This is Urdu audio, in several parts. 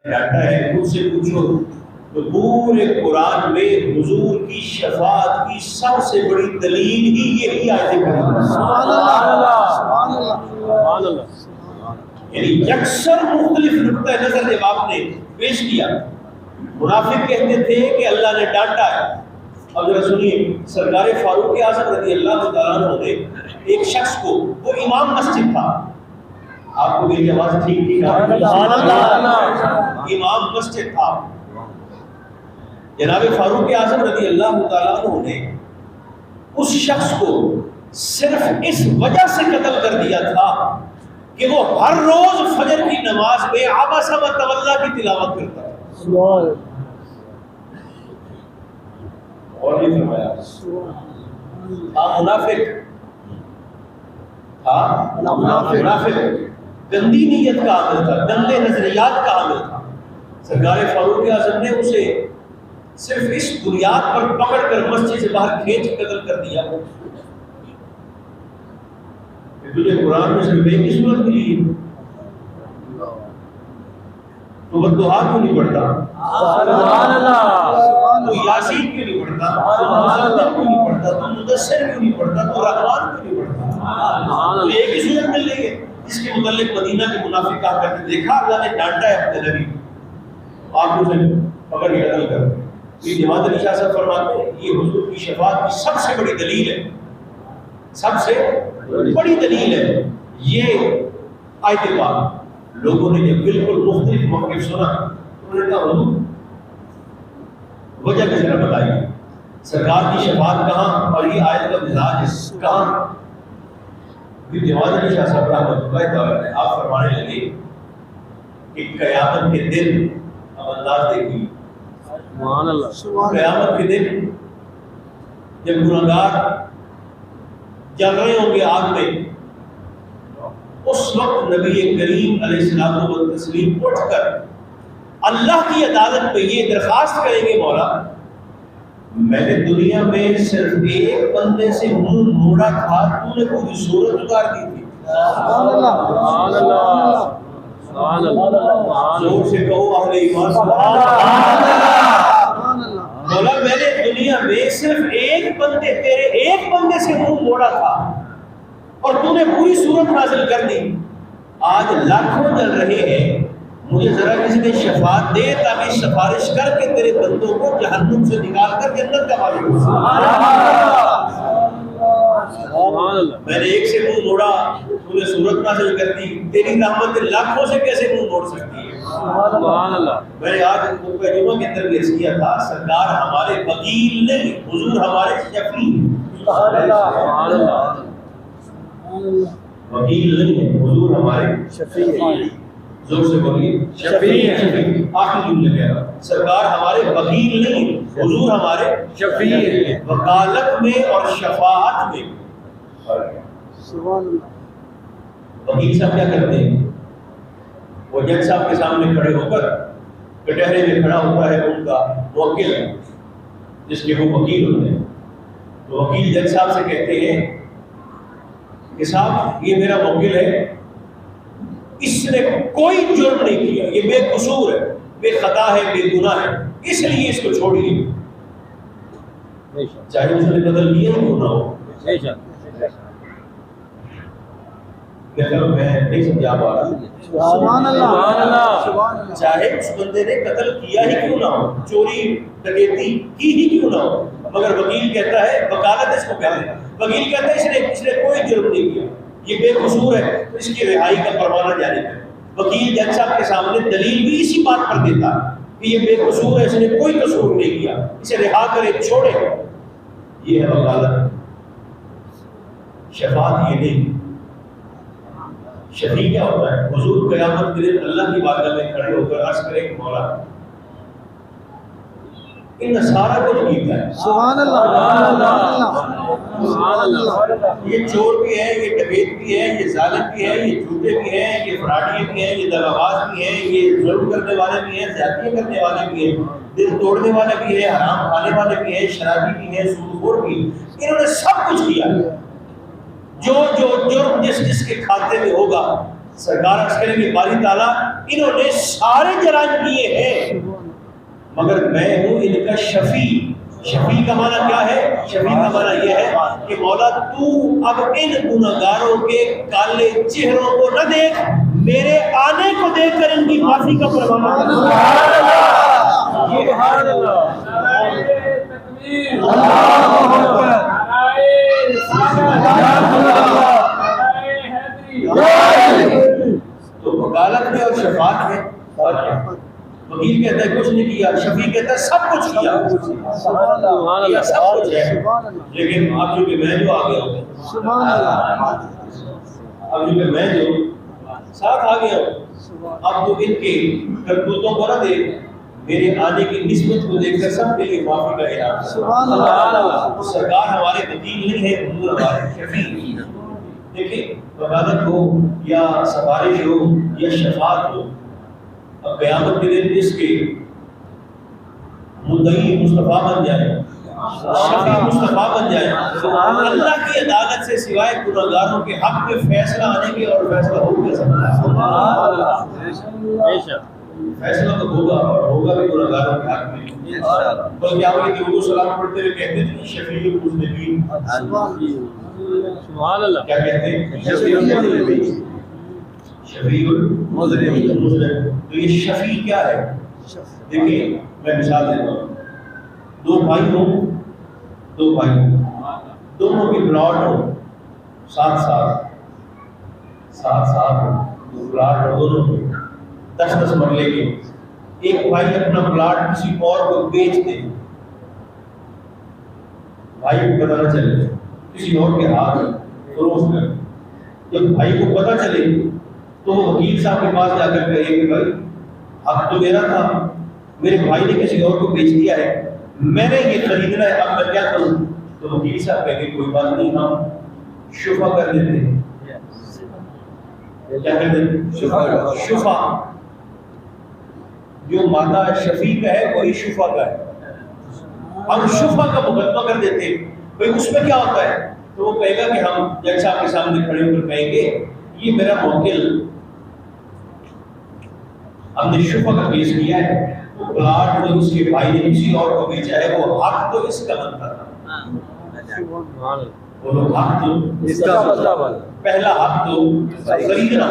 ڈاٹا ہے مجھ سے پوچھو تو پورے قرآن میں حضور کی شفاعت کی سب سے بڑی دلیل ہی یہی آیت کریمہ سبحان اللہ سبحان اللہ سبحان اللہ. یعنی یکسر مختلف نقطہ نظر جب آپ نے پیش کیا. منافق کہتے تھے کہ اللہ نے ڈانٹا ہے. اب ذرا سنیے سرکار فاروق اعظم رضی اللہ تعالیٰ عنہ نے ایک شخص کو، وہ امام مسجد تھا، آپ کو میری آواز ٹھیک ٹھیک آ رہی ہے؟ امام مسجد تھا. جناب فاروق اعظم رضی اللہ تعالیٰ عنہ نے اس شخص کو صرف اس وجہ سے قتل کر دیا تھا کہ وہ ہر روز فجر کی نماز میں عبس و تولی کی تلاوت کرتا تھا. اور یہ فرمایا منافق تھا، منافق گندی نیت کا عامل تھا، گندے نظریات کا عامل تھا. سرکار فاروق اعظم نے اسے صرف اس بنیاد پر پکڑ کر مسجد سے باہر کھینچ قتل کر دیا. تجھے قرآن میں صرف ایک ہی سورت ملی ہے تو بددعا کیوں نہیں پڑھتا؟ سبحان اللہ. تو یاسین کیوں نہیں پڑھتا؟ مزمل کیوں نہیں پڑھتا؟ تو مدثر کیوں نہیں پڑھتا؟ تو رحمان کیوں نہیں پڑھتا؟ تو ایک ہی سورت مل رہی ہے جس کے متعلق مدینہ کے منافق کہا کرتے دیکھا اللہ نے ڈانٹا ہے اپنے نبی آپ اسے پکڑ کے قتل کر. یہ جماعت علی شاہ صاحب فرماتے ہیں یہ حضور کی شفاعت کی سب سے بڑی دلیل ہے، سب سے بڑی دلیل ہے. یہ آیت پاک لوگوں نے جب بالکل مختلف موقف سنا انہوں نے کہا حضور وجہ کس طرح بتائیے، سرکار کی شفاعت کہاں اور یہ آیت کا مزاج کہاں؟ پھر جماعت علی شاہ صاحب رحمۃ اللہ تعالیٰ نے آپ فرمانے لگے کہ قیامت کے دن اب انداز دیکھیے، قیامت کے دن جب گنہگار جل رہے ہوں گے آگ میں، اس وقت نبی کریم علیہ السلام و تسلیم اٹھ کر اللہ کی عدالت میں یہ درخواست کریں گے مولا میں نے دنیا میں صرف ایک بندے سے منہ موڑا تھا، تو نے پوری صورت اتار دی تھی. سبحان اللہ سبحان اللہ. زور سے کہو اہل ایمان سبحان اللہ. مولا میں نے دنیا میں صرف ایک بندے تیرے ایک بندے سے منہ موڑا تھا اور تو نے پوری صورت نازل کر دی. آج لاکھوں جل رہے ہیں، مجھے ذرا کسی نے شفاعت دے تاکہ سفارش کر کے تیرے بندوں کو جہنم سے نکال کر جنت کا مالک ہو. میں نے ایک سے منہ موڑا تو نے صورت نازل کر دی، تیری رحمت لاکھوں سے کیسے منہ موڑ سکتی ہے؟ میں نے آج جمعہ کے اندر عرض کیا تھا سرکار ہمارے وکیل نہیں، حضور ہمارے شفیع. وکیل نہیں ہے، حضور ہمارے شفیع. زور سے بولیے شفیع. آخری جملے کہہ رہا سرکار ہمارے وکیل نہیں، حضور ہمارے شفیع. وکالت میں اور شفاعت میں وکیل صاحب کیا کرتے ہیں؟ وہ جج صاحب کے سامنے کھڑے ہو کر کٹہرے میں کھڑا ہوتا ہے ان کا موکل جس کے وہ وکیل ہوتے ہیں. تو وکیل جج صاحب سے کہتے ہیں کہ صاحب یہ میرا موکل ہے، اس نے کوئی جرم نہیں کیا، یہ بے قصور ہے، بے خطا ہے، بے گناہ ہے، اس لیے اس کو چھوڑیے چاہے اس نے قتل کیا ہو نہ ہو. میں نہیں سمجھا پا رہا. سبحان اللہ چاہے اس بندے نے قتل کیا ہی کیوں نہ ہو، چوری ڈکیتی کی ہی کیوں نہ ہو، مگر وکیل کہتا ہے وکالت اس کو کہتے ہیں، وکیل کہتا ہے اس نے کوئی جرم نہیں کیا، یہ بے قصور ہے، اس کی رہائی کا پروانہ جاری کرے. وکیل جج صاحب کے سامنے دلیل بھی اسی بات پر دیتا کہ یہ بے قصور ہے، اس نے کوئی قصور نہیں کیا، اسے رہا کرے، چھوڑے. یہ ہے وکالت. شفاعت یہ نہیں. شفیع کیا ہوتا ہے؟ حضور قیامت کے دن اللہ کی بارگاہ میں کھڑے ہو کر عرض کرے کہ مولا ان سارا کچھ کیتا ہے. سبحان اللہ. یہ چور بھی ہے، یہ ڈکیت بھی ہے، یہ ظالم بھی ہے، یہ جھوٹے بھی ہیں، یہ فراڈی بھی ہیں، یہ دغاباز بھی ہیں، یہ ظلم کرنے والے بھی ہیں، زیادتی کرنے والے بھی ہیں، دل توڑنے والے بھی ہیں، حرام کھانے والے بھی ہیں، شرابی بھی ہیں، سود خور بھی ہیں. انہوں نے سب کچھ کیا. جو جرم جس کے کھاتے میں ہوگا سرکار عرض کریں کہ باری تعالیٰ انہوں نے سارے جرائم کیے ہیں مگر میں ہوں ان کا شفیع. شفیع کا معنی کیا ہے؟ شفیع کا معنی یہ ہے کہ مولا تو اب ان گناہگاروں کے کالے چہروں کو نہ دیکھ، میرے آنے کو دیکھ کر ان کی معافی کا فرمان کر. سبحان اللہ. تو وکالت میں اور شفاعت میں وکیل کہتا ہے کچھ نہیں کیا، شفیع کہتا ہے سب کچھ کیا. کیا سب کچھ ہے، لیکن اب جو کہ میں جو آ گیا ہوں، اب جو کہ میں جو ساتھ آ گیا ہوں، اب تو ان کے کرتوتوں کو نہ دیکھ، میرے آنے کی نسبت کو دیکھ کر سب کے لیے معافی کا اعلان. سرکار ہمارے وکیل نہیں ہے، حضور ہمارے شفیع. دیکھیں وکالت ہو یا سفارش ہو یا شفاعت ہو، اب قیامت کے دن اس کے مدعی مصطفیٰ بن جائے، شفیع مصطفیٰ بن جائے، اللہ کی عدالت سے سوائے گناہگاروں کے حق میں فیصلہ آنے کے اور فیصلہ ہو کے سکتا ہے. فیصلہ تو ہوگا اور ہوگا بھی گناہگاروں کے حق میں. بلکہ آپ یہ اردو سلام پڑھتے ہوئے کہتے تھے شفیع المذنبین. سبحان اللہ. کیا کہتے ہیں؟ شفیع المذنبین. شفیع المذنبین. تو یہ شفیع کیا ہے؟ دیکھیں میں مثال دیتا ہوں. دو بھائی ہوں، دونوں کے پلاٹ ہوں، ساتھ ہوں، دو پلاٹ ہوں دونوں کے 10 مرلے کے. ایک بھائی اپنا پلاٹ کسی اور کو بیچ دے، بھائی کو پتہ نہ چلے، کسی اور کے ہاتھ میں فروخت کر. جب بھائی کو پتہ چلے تو وہ وکیل صاحب کے پاس جا کر کہے کہ بھائی حق تو میرا تھا، میرے بھائی نے کسی اور کو بیچ دیا ہے، میں نے یہ خریدنا ہے، اب میں کیا کروں؟ تو وکیل صاحب کہے کہ کوئی بات نہیں، ہم شفا کر دیتے ہیں. کیا کر دیتے؟ شفا. جو مادہ شفیع کا ہے وہی شفا کا ہے. ہم شفا کا مقدمہ کر دیتے ہیں. بھائی اس میں کیا ہوتا ہے؟ تو وہ کہے گا کہ ہم جج صاحب کے سامنے کھڑے ہو کر کہیں گے یہ میرا موکل ہم نے شفا کا کیس کیا ہے، وہ پلاٹ جو اس کے بھائی نے کسی اور کو بیچا ہے وہ حق تو اس کا بنتا تھا. وہ حق تو اس کا پہلا حق تو خریدنا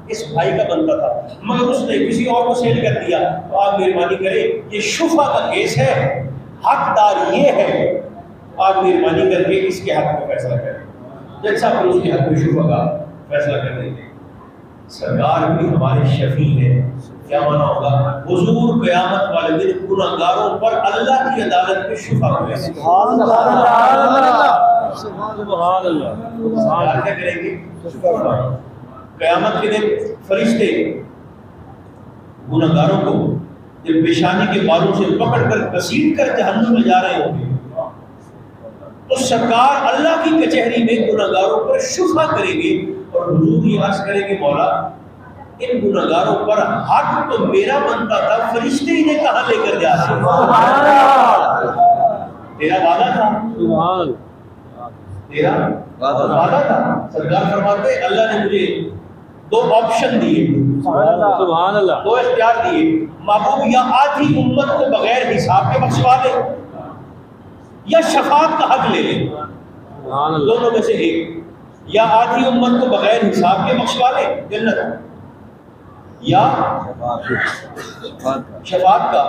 اس بھائی کا بنتا تھا، مگر اس نے کسی اور کو سیل کر دیا. تو آپ مہربانی کریں، یہ شفا کا کیس ہے، حقدار یہ ہے، آپ مہربانی کر کے اس کے حق میں فیصلہ کریں. جج صاحب پھر اس کے حق میں شفا کا فیصلہ کر دیں گے. سرکار بھی ہمارے شفیع ہے. کیا مانا ہوگا؟ حضور قیامت والے دن گناہگاروں پر اللہ کی عدالت میں شفا کریں. سبحان اللہ. سبحان اللہ. کیا کریں گے؟ قیامت کے دن فرشتے گناہگاروں کو جب پیشانی کے بالوں سے پکڑ کر گھسیٹ کر جہنم میں جا رہے ہوں گے تو سرکار اللہ کی کچہری میں گناہگاروں پر شفا کریں گے اور حضور یہ عرض کریں گے مولا ان گناہگاروں پر حق تو میرا بنتا تھا، فرشتے انہیں کہاں لے کر جا رہے ہیں؟ تیرا وعدہ تھا، تیرا وعدہ تھا. سرکار فرماتے اللہ نے مجھے 2 آپشن دیے، سبحان اللہ. 2 اختیار دیے. محبوب یا آدھی امت کو بغیر حساب کے بخشوا دے یا شفاعت کا حق لے لے. دونوں میں سے ایک. یا آدھی امت کو بغیر حساب کے بخشوا لے جنت، یا شفاعت کا